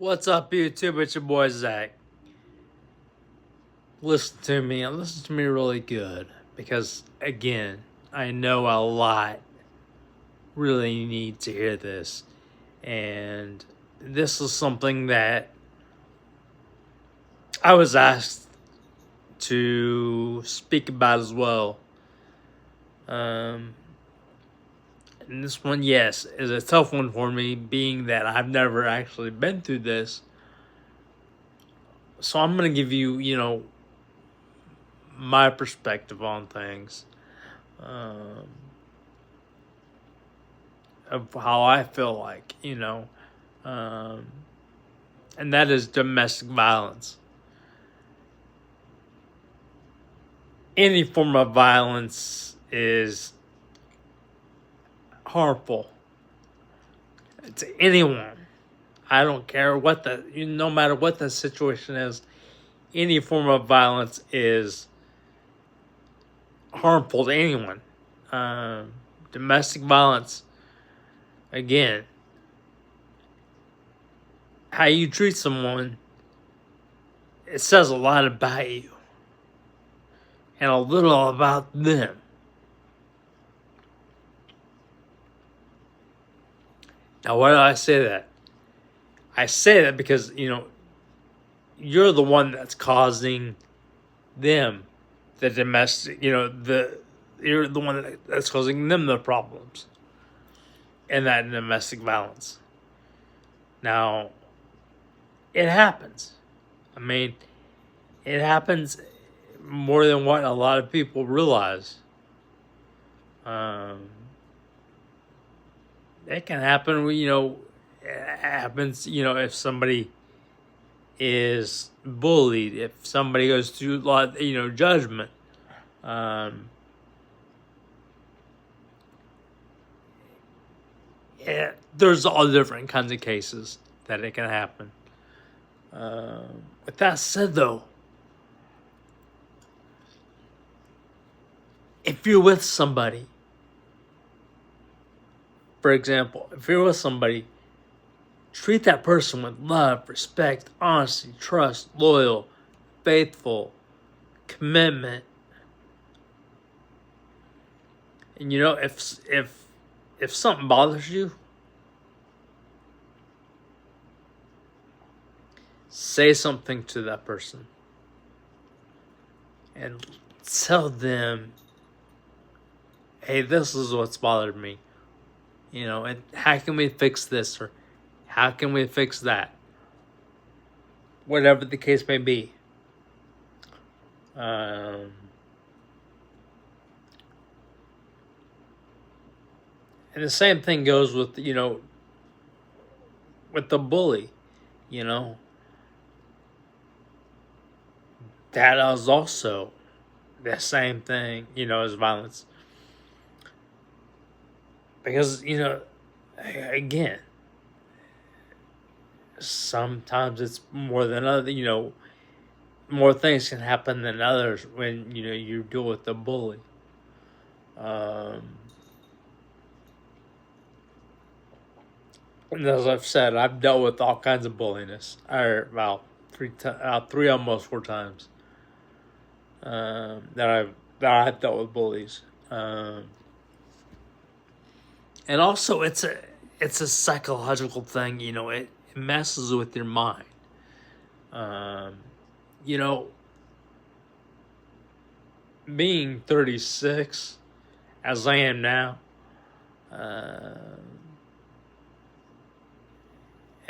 What's up, YouTube? It's your boy Zach. Listen to me and listen to me really good because, again, I know a lot really need to hear this. And this is something that I was asked to speak about as well. And this one, yes, is a tough one for me, being that I've never actually been through this. So I'm going to give you, my perspective on things. Of how I feel like, um, and that is domestic violence. Any form of violence is harmful to anyone. I don't care what no matter what the situation is, any form of violence is harmful to anyone. Domestic violence, again, how you treat someone, it says a lot about you and a little about them. Now, why do I say that? I say that because, you're the one that's causing them the domestic, you're the one that's causing them the problems and that domestic violence. Now, it happens. I mean, it happens more than what a lot of people realize. It can happen, it happens, if somebody is bullied, if somebody goes through a lot, judgment. There's all different kinds of cases that it can happen. With that said, though, if you're with somebody, for example, if you're with somebody, treat that person with love, respect, honesty, trust, loyal, faithful, commitment. And if something bothers you, say something to that person and tell them, hey, this is what's bothered me. And how can we fix this, or how can we fix that? Whatever the case may be. And the same thing goes with, with the bully, that is also the same thing, as violence. Because, again, sometimes it's more than other, more things can happen than others when, you deal with the bully. And as I've said, I've dealt with all kinds of bulliness. About three, almost four times that I've dealt with bullies. And also, it's a psychological thing. It messes with your mind. Being 36, as I am now, and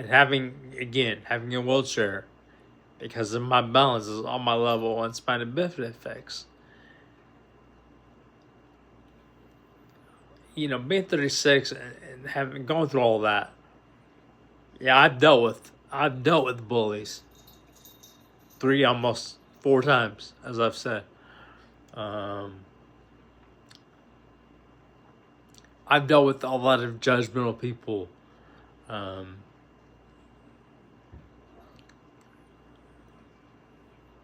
having a wheelchair because of my balance is on my level 1 spina bifida effects. Being 36 and having gone through all that, yeah, I've dealt with bullies 3, almost 4 times, as I've said. I've dealt with a lot of judgmental people.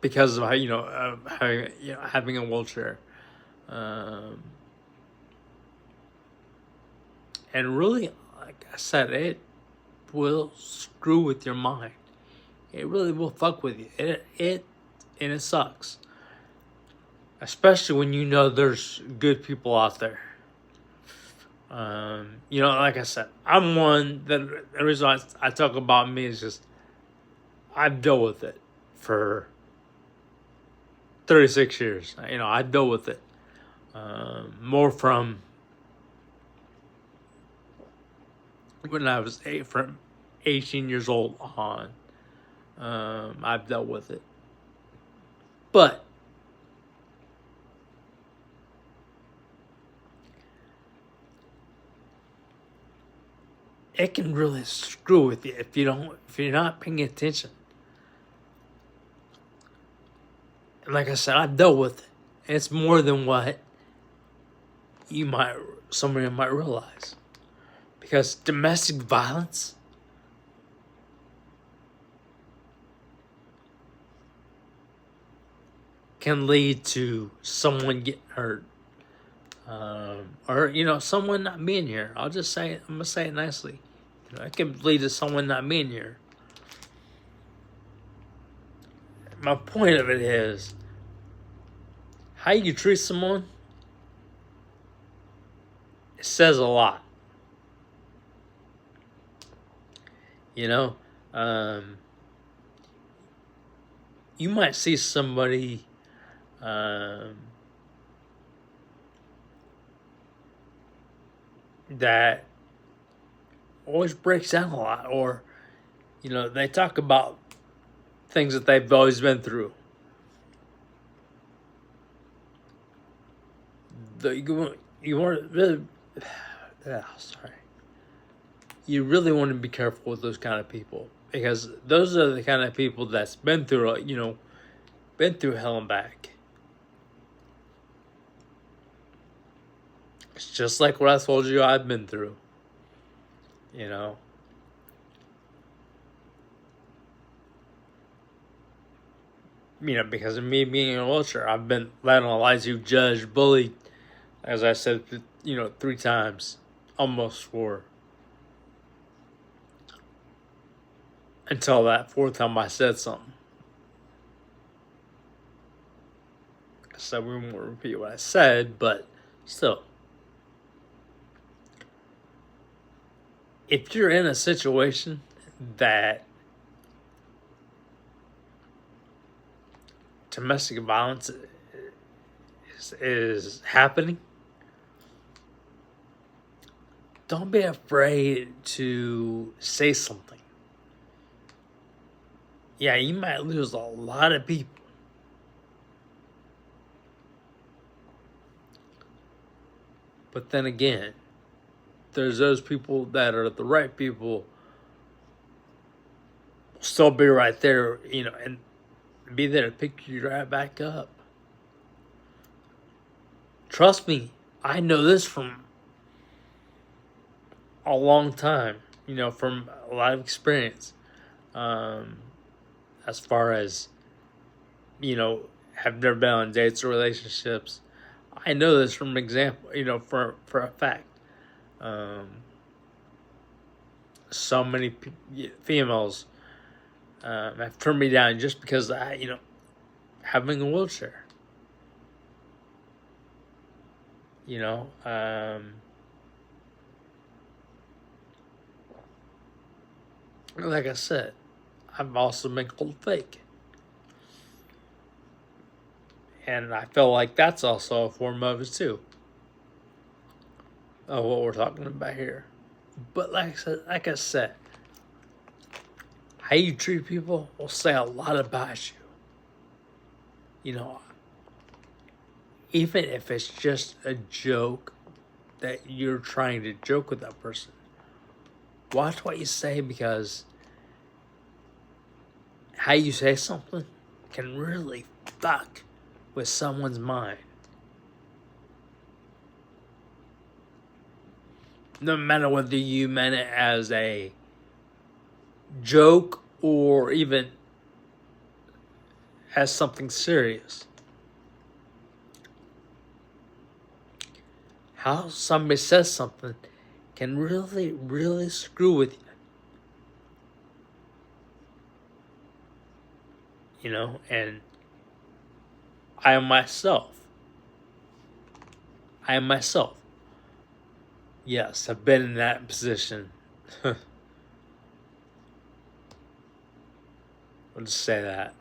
Because of having a wheelchair, and really, like I said, it will screw with your mind. It really will fuck with you. And it sucks. Especially when you know there's good people out there. Like I said, I'm one that the reason I talk about me is just I've dealt with it for 36 years. I dealt with it more from when I was from 18 years old on. I've dealt with it, but it can really screw with you if you're not paying attention. And like I said, I've dealt with it. It's more than what somebody might realize. Because domestic violence can lead to someone getting hurt. Or someone not being here. I'm gonna say it nicely. It can lead to someone not being here. My point of it is, how you treat someone, it says a lot. You might see somebody that always breaks down a lot, or they talk about things that they've always been through. You want really, you really want to be careful with those kind of people, because those are the kind of people that's been through hell and back. It's just like what I told you I've been through. Because of me being in a wheelchair, I've been vandalized, judged, bullied, as I said, 3 times, almost 4. Until that 4th time I said something. So we won't repeat what I said, but still. If you're in a situation that domestic violence is happening, don't be afraid to say something. Yeah, you might lose a lot of people. But then again, there's those people that are the right people, still be right there, and be there to pick you right back up. Trust me, I know this from a long time, from a lot of experience. As far as, have never been on dates or relationships. I know this from example, for a fact. So many females have turned me down just because having a wheelchair. Like I said, I've also been called fake. And I feel like that's also a form of it too. Of what we're talking about here. But like I said, how you treat people will say a lot about you. Even if it's just a joke that you're trying to joke with that person. Watch what you say, because how you say something can really fuck with someone's mind. No matter whether you meant it as a joke or even as something serious. How somebody says something can really, really screw with you. and I am myself. I am myself. Yes, I've been in that position. I'll just say that.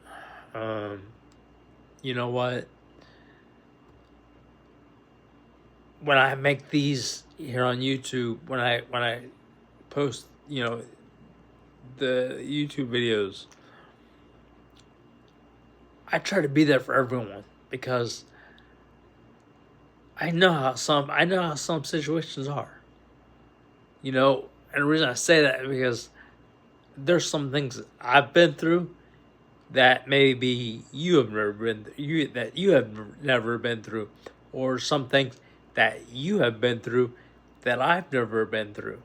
You know what? When I make these here on YouTube, when I post, the YouTube videos, I try to be there for everyone because I know how some situations are. And the reason I say that is because there's some things that I've been through that maybe you have never been through, or some things that you have been through that I've never been through.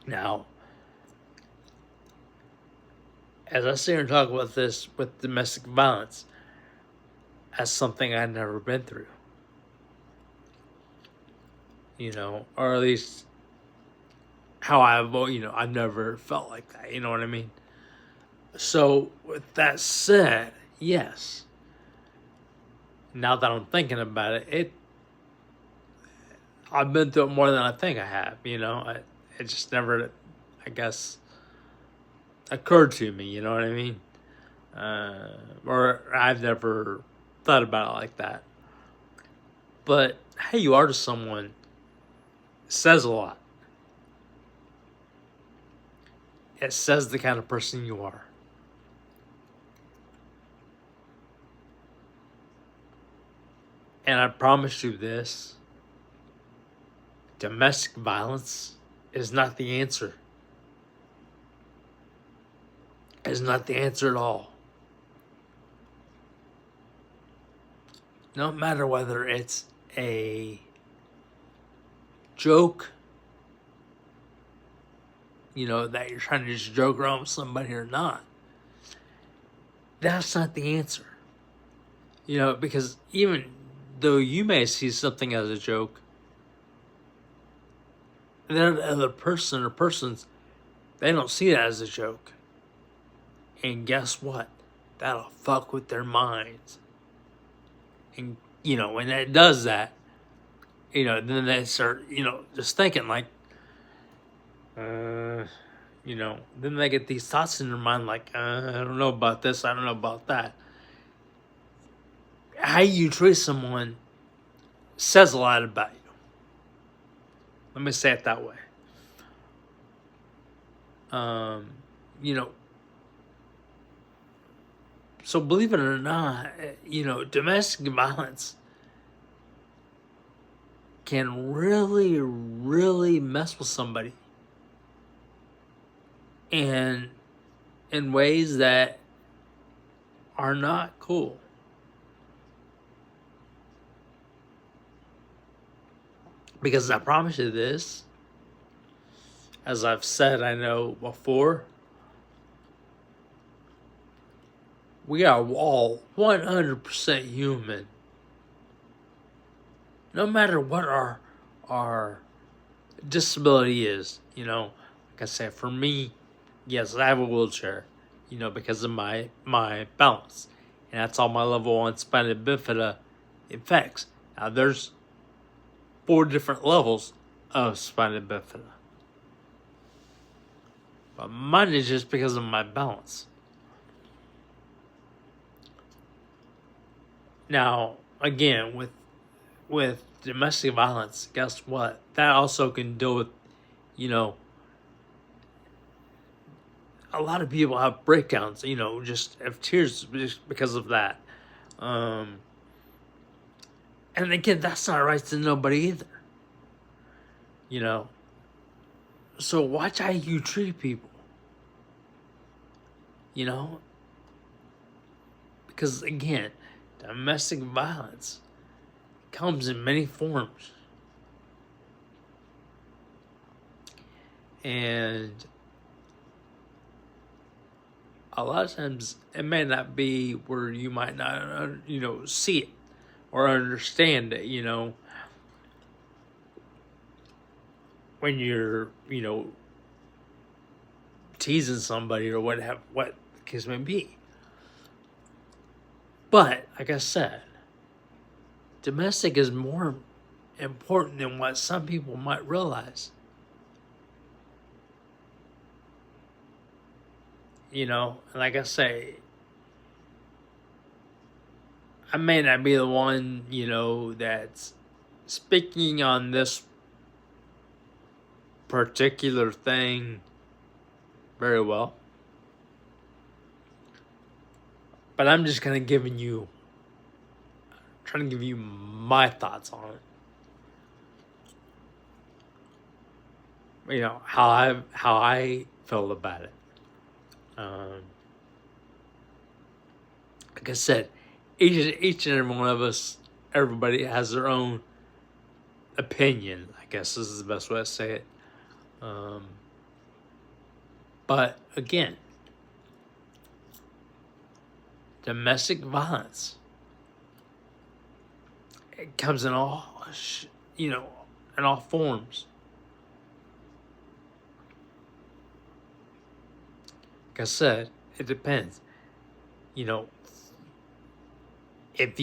Now, as I sit here and talk about this with domestic violence, as something I've never been through, or at least how I've never felt like that. You know what I mean? So with that said, yes. Now that I'm thinking about it, I've been through it more than I think I have. It just never, I guess, occurred to me. You know what I mean? Or I've never thought about it like that. But how you are to someone says a lot. It says the kind of person you are. And I promise you this, domestic violence is not the answer. It's not the answer at all. No matter whether it's a joke, that you're trying to just joke around with somebody or not, that's not the answer. Because even though you may see something as a joke, the other person or persons, they don't see it as a joke. And guess what? That'll fuck with their minds. And, when it does that, then they start, just thinking like, then they get these thoughts in their mind like, I don't know about this, I don't know about that. How you treat someone says a lot about you. Let me say it that way. So believe it or not, domestic violence can really, really mess with somebody. And in ways that are not cool. Because I promise you this, as I've said, I know before, we are all 100% human. No matter what our disability is, like I said, for me, yes, I have a wheelchair, because of my balance. And that's all my level 1 spina bifida affects. Now, there's 4 different levels of spina bifida. But mine is just because of my balance. Now, again, with domestic violence, guess what? That also can deal with, a lot of people have breakdowns, just have tears just because of that. And again, that's not right to nobody either. So watch how you treat people. Because again, domestic violence comes in many forms. And a lot of times it may not be where you might not, see it or understand it, when you're, teasing somebody or what the case may be. But like I said, domestic is more important than what some people might realize. You know, like I say, I may not be the one, you know, that's speaking on this particular thing very well. But I'm just kind of trying to give you my thoughts on it. You know, how I feel about it. Like I said, each and every one of us, everybody has their own opinion. I guess this is the best way to say it. But again, domestic violence, it comes in all, you know, in all forms. Like I said, it depends. You know, it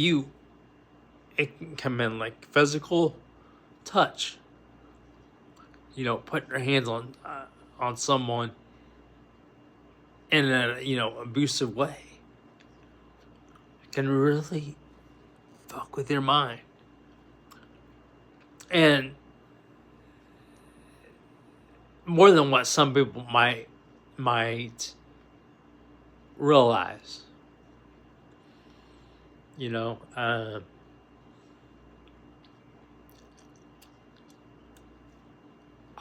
can come in like physical touch. You know, putting your hands on someone in a, you know, abusive way. It can really fuck with your mind. And more than what some people might realize. You know,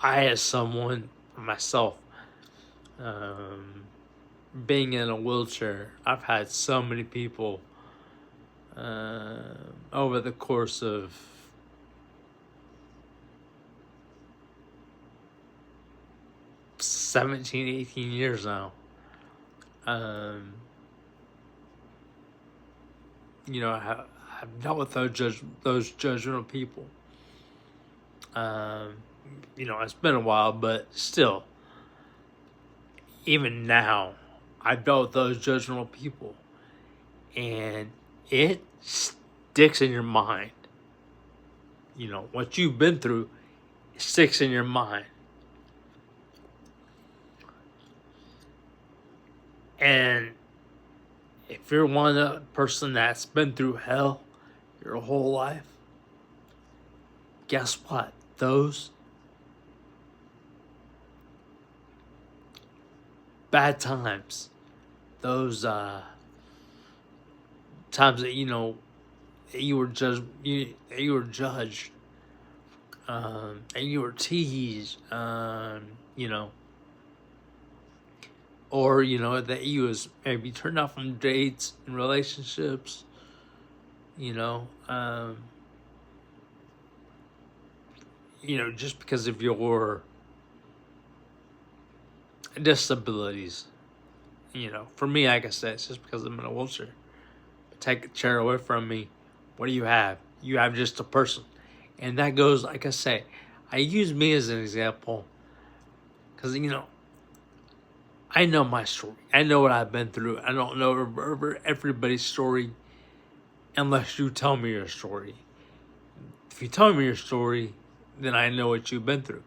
I, as someone myself, being in a wheelchair, I've had so many people over the course of 17, 18 years now. You know, I've dealt with those judgmental people. You know, it's been a while, but still, even now, I've dealt with those judgmental people, and it sticks in your mind. You know, what you've been through sticks in your mind. And if you're one person that's been through hell your whole life, guess what? Those bad times, those times that, you know, you were judged, and you were teased, you know, or, you know, that you was maybe turned off from dates and relationships, you know, just because of your disabilities. You know, for me, like I said, it's just because I'm in a wheelchair. Take a chair away from me, what do you have? You have just a person. And that goes, like I say, I use me as an example because, you know, I know my story. I know what I've been through. I don't know everybody's story unless you tell me your story. If you tell me your story, then I know what you've been through.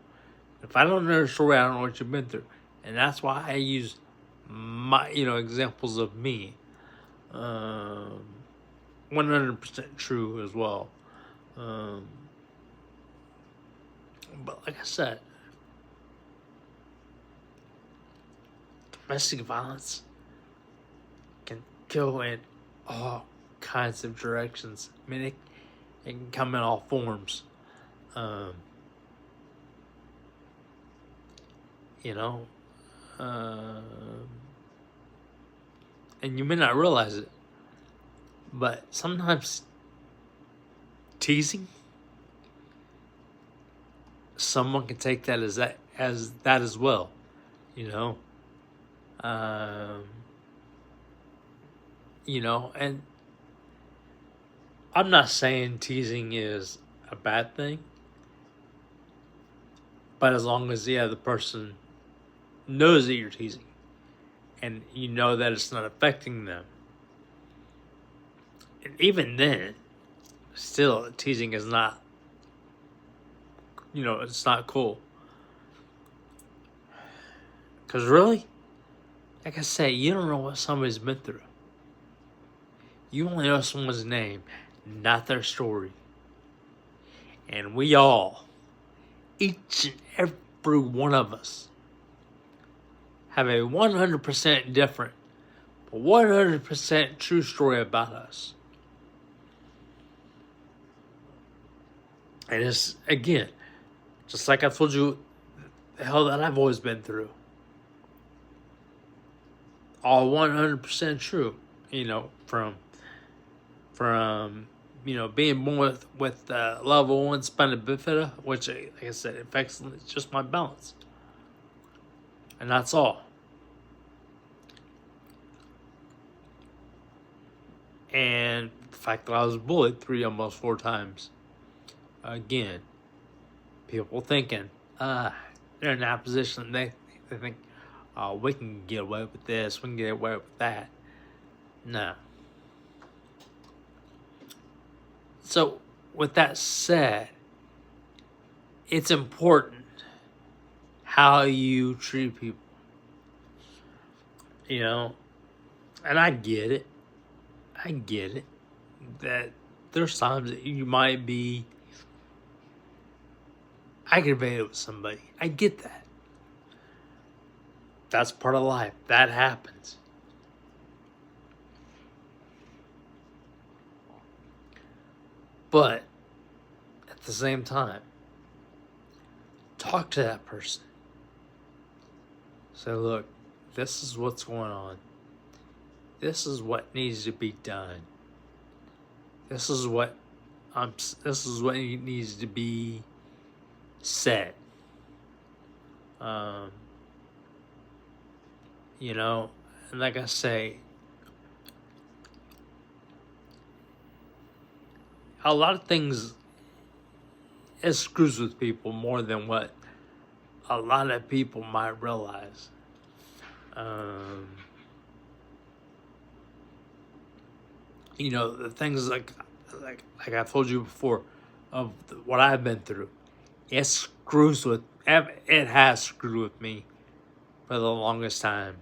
If I don't know your story, I don't know what you've been through. And that's why I use my, you know, examples of me. 100% true as well. But like I said, domestic violence can go in all kinds of directions. I mean, it can come in all forms. You know, and you may not realize it, but sometimes teasing, someone can take that as that as well, you know. You know, and I'm not saying teasing is a bad thing, but as long as the other person knows that you're teasing, and you know that it's not affecting them. And even then, still, teasing is not, it's not cool. Because really, like I say, you don't know what somebody's been through. You only know someone's name, not their story. And we all, each and every one of us, have a 100% different, but 100% true story about us. And it's, again, just like I told you, the hell that I've always been through. All 100% true, from being born with level 1 spina bifida, which, like I said, affects just my balance. And that's all. And the fact that I was bullied 3, almost 4 times. Again, people thinking, they're in that position, they think, oh, we can get away with this, we can get away with that. No. So, with that said, it's important how you treat people. And I get it. That there's times that you might be aggravated with somebody. I get that. That's part of life. That happens. But at the same time, talk to that person. Say, look, this is what's going on. This is what needs to be done. This is what needs to be said. And like I say, a lot of things, it screws with people more than what a lot of people might realize. The things like I've told you before of what I've been through, it has screwed with me for the longest time.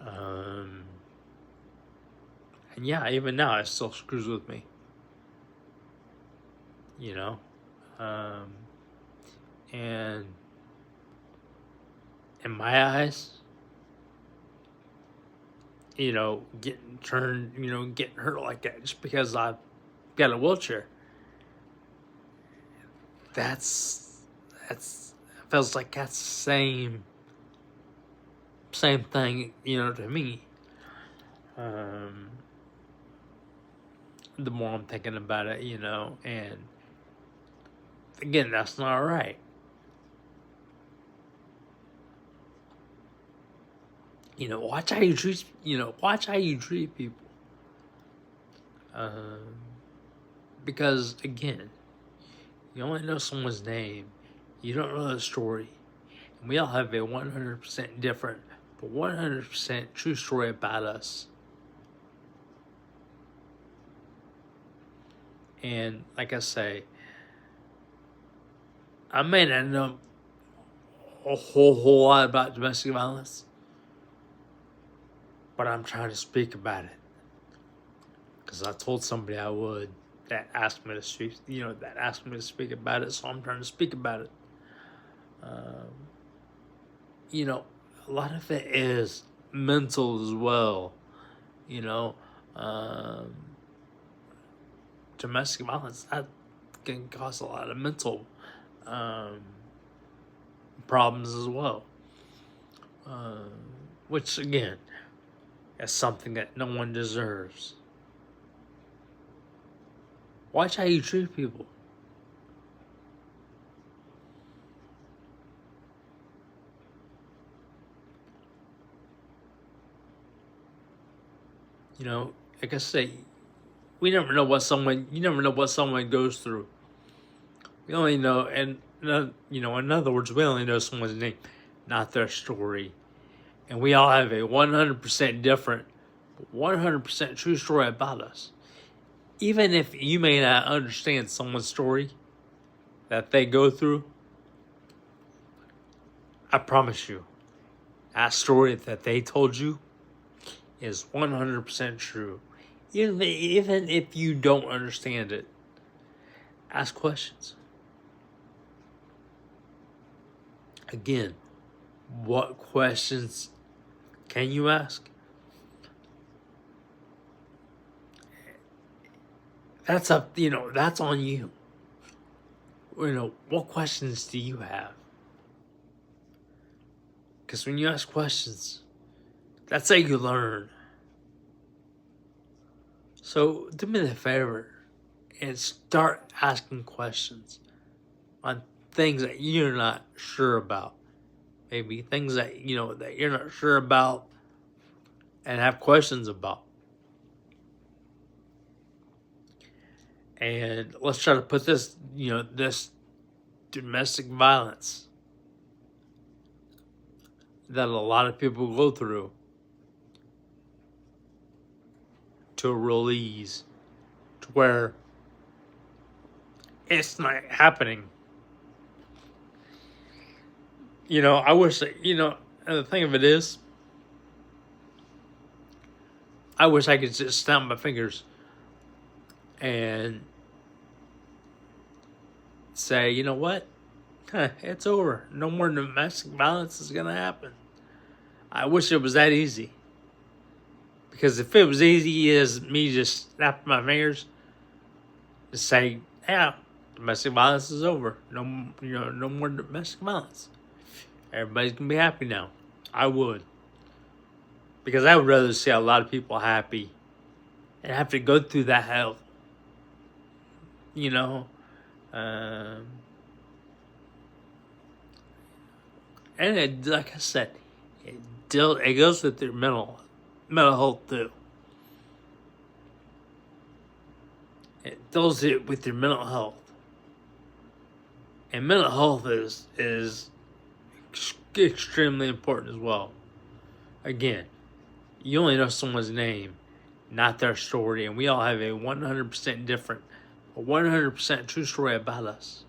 And yeah, even now it still screws with me. And in my eyes, getting hurt like that just because I've got a wheelchair, that's feels like that's the same thing, to me. The more I'm thinking about it, and again, that's not right. Watch how you treat people. Because again, you only know someone's name, you don't know the story, and we all have a 100% different, but 100% true story about us. And like I say, I may not know a whole lot about domestic violence, but I'm trying to speak about it. Because I told somebody I would that asked me to speak, about it, so I'm trying to speak about it. A lot of it is mental as well. Domestic violence, that can cause a lot of mental problems as well. Which, again, is something that no one deserves. Watch how you treat people. Like I say, you never know what someone goes through. We only know, and in other words, we only know someone's name, not their story. And we all have a 100% different, 100% true story about us. Even if you may not understand someone's story that they go through, I promise you, that story that they told you is 100% true. Even if you don't understand it, ask questions. Again, what questions can you ask? That's up, that's on you. What questions do you have? Because when you ask questions, that's how you learn. So do me the favor and start asking questions on things that you're not sure about. Maybe things that that you're not sure about and have questions about. And let's try to put this, this domestic violence that a lot of people go through to a real ease, to where it's not happening. I wish that, and the thing of it is, I wish I could just snap my fingers and say, you know what? It's over. No more domestic violence is going to happen. I wish it was that easy. Because if it was easy as me just snapping my fingers to say, yeah, domestic violence is over. No more domestic violence. Everybody's going to be happy now. I would. Because I would rather see a lot of people happy and have to go through that hell. And like I said, it goes with your mental health too. It deals with your mental health, and mental health is extremely important as well. Again, you only know someone's name, not their story, and we all have a 100% different, a 100% true story about us.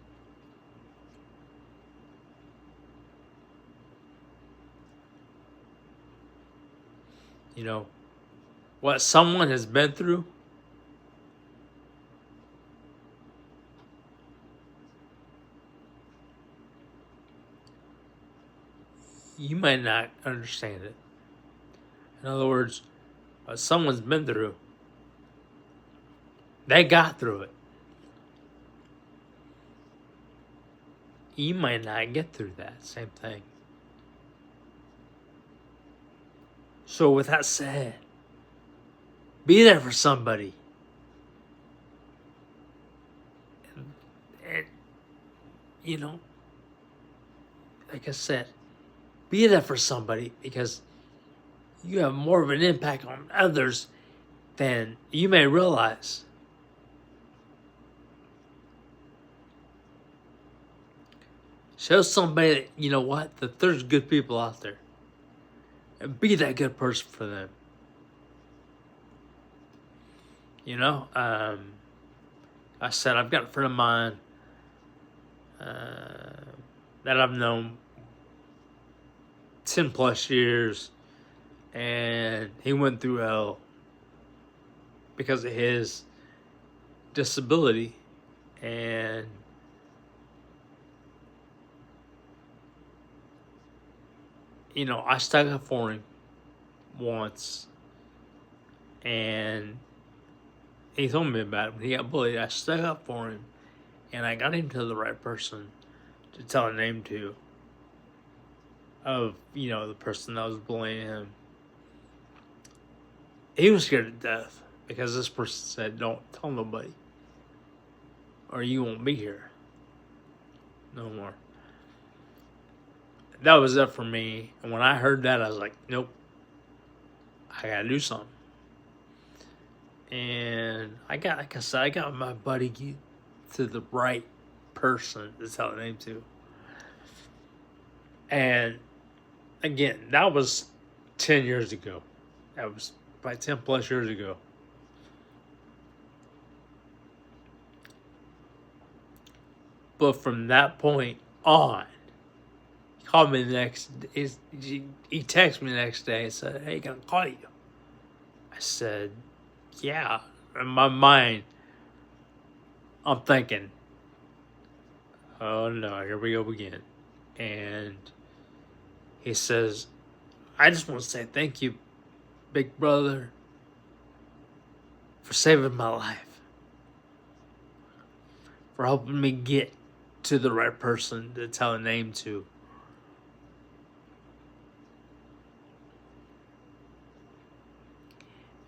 What someone has been through, you might not understand it. In other words, what someone's been through, they got through it. You might not get through that same thing. So with that said, be there for somebody. And like I said, be there for somebody, because you have more of an impact on others than you may realize. Show somebody that, that there's good people out there. And be that good person for them. I said, I've got a friend of mine that I've known 10 plus years, and he went through hell because of his disability. And I stuck up for him once, and he told me about it. When he got bullied, I stuck up for him, and I got him to the right person to tell a name to of, the person that was bullying him. He was scared to death because this person said, don't tell nobody or you won't be here no more. That was it for me. And when I heard that, I was like, nope, I gotta do something. And like I said, I got my buddy to the right person to tell the name to. And again, that was 10 years ago. That was probably 10 plus years ago. But from that point on, he called me the next. He texted me the next day and said, "Hey, can I call you?" I said, "Yeah." In my mind, I'm thinking, "Oh no, here we go again." And he says, "I just want to say thank you, big brother, for saving my life, for helping me get to the right person to tell a name to."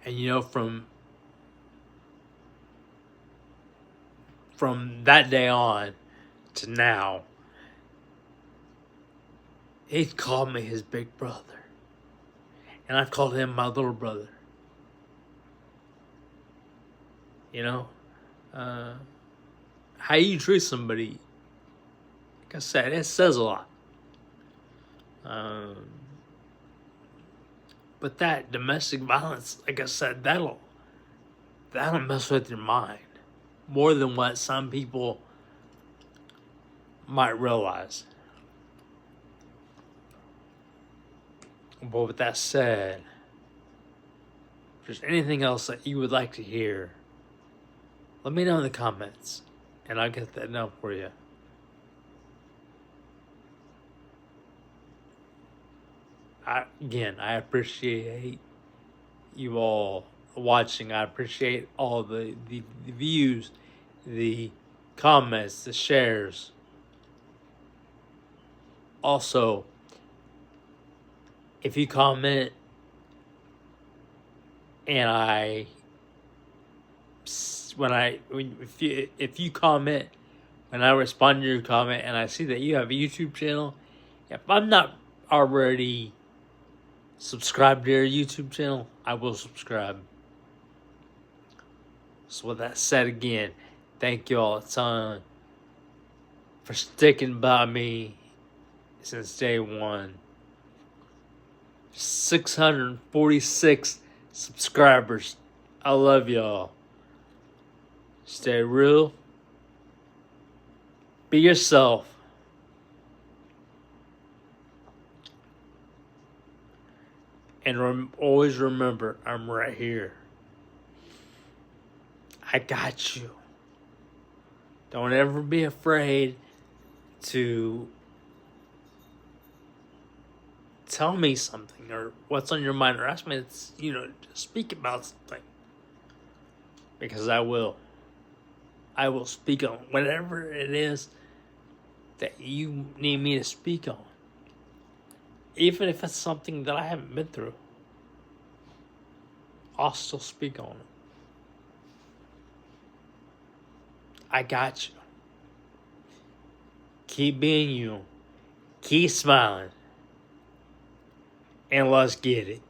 And you know, from that day on to now, he's called me his big brother, and I've called him my little brother. You know, how you treat somebody, like I said, it says a lot. But that domestic violence, like I said, that'll mess with your mind more than what some people might realize. But with that said, if there's anything else that you would like to hear, let me know in the comments, and I'll get that done for you. I appreciate you all watching. I appreciate all the views, the comments, the shares. Also, if you comment and if you comment and I respond to your comment and I see that you have a YouTube channel, if I'm not already subscribed to your YouTube channel, I will subscribe. So with that said, again, thank you all a ton for sticking by me since day one. 646 subscribers. I love y'all. Stay real. Be yourself. And always remember, I'm right here. I got you. Don't ever be afraid to tell me something or what's on your mind, or ask me to, speak about something. Because I will. I will speak on whatever it is that you need me to speak on. Even if it's something that I haven't been through, I'll still speak on it. I got you. Keep being you. Keep smiling. And let's get it.